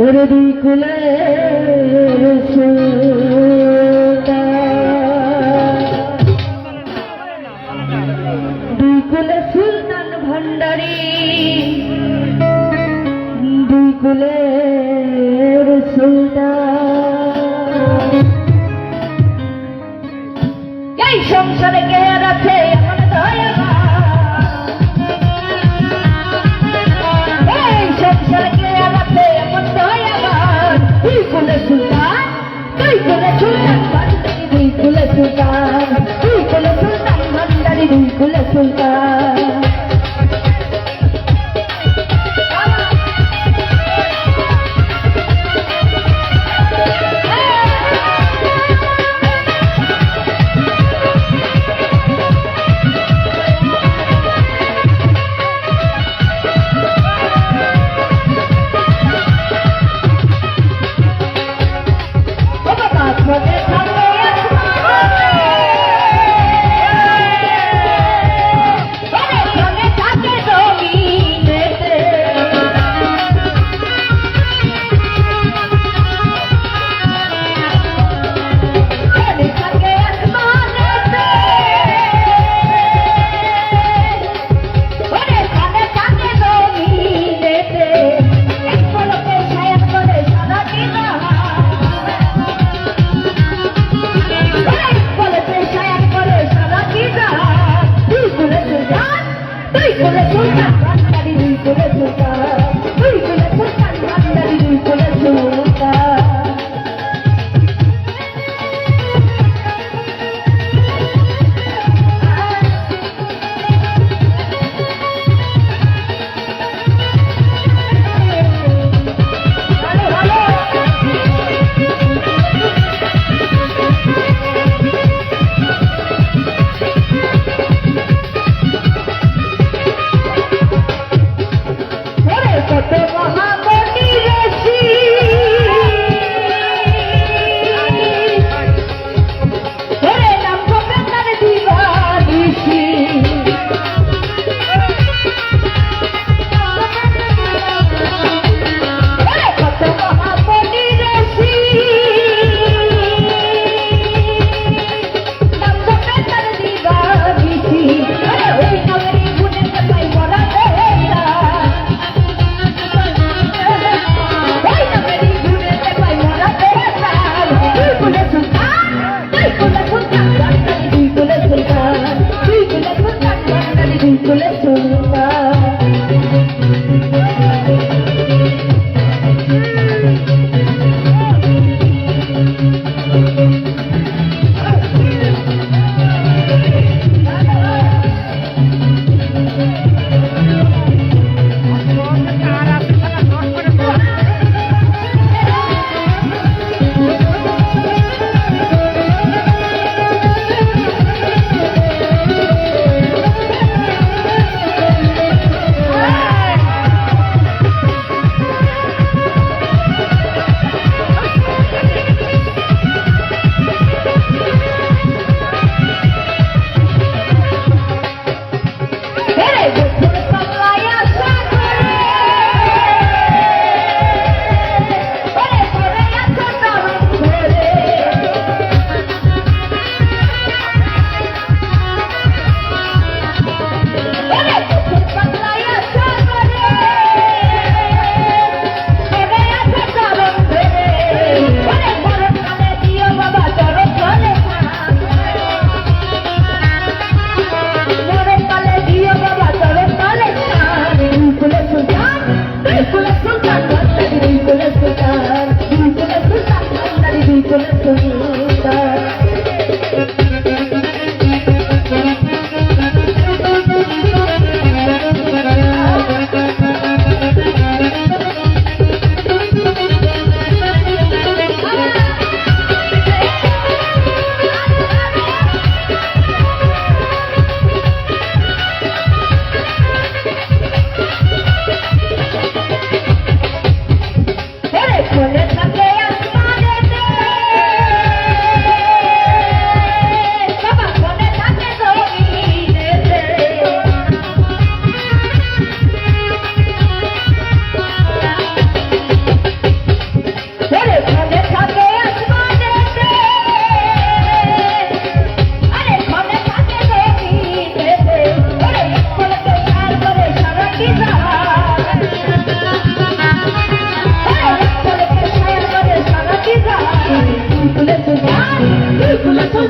ওরে দুই কুলে দুই কুলে সুলতান ভান্ডারী দুই কুলের সুলতান এই সংসারে কে আছে আমার দয়া এই সংসারে কে আছে আমার দয়াবান দুই কুলে সুলতান দুই কুলে সুলতান ভান্ডারী দুই কুলে সুলতান দুই কুলে সুলতান ভান্ডারী দুই কুলে সুলতান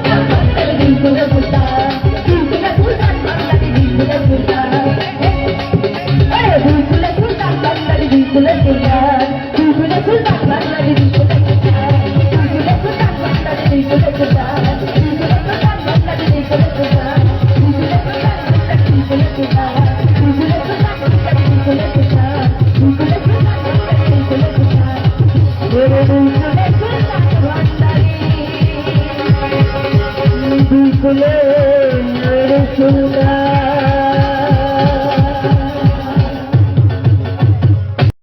সুলতান ভান্ডারি দুই কুলে সুলতান দুই কুলে সুলতান ভান্ডারি দুই কুলে সুলতান দুই কুলে সুলতান ভান্ডারি দুই কুলে সুলতান দুই কুলে সুলতান ভান্ডারি দুই কুলে সুলতান দুই কুলে সুলতান ভান্ডারি দুই কুলে সুলতান দুই কুলে সুলতান ভান্ডারি দুই কুলে সুলতান দুই কুলে সুলতান ভান্ডারি দুই কুলে সুলতান দুই কুলে সুলতান ভান্ডারি দুই কুলে সুলতান দুই কুলে সুলতান ভান্ডারি দুই কুলে সুলতান ওরে দুই কুলে সুলতান ভান্ডারি দুই কুলে সুলতান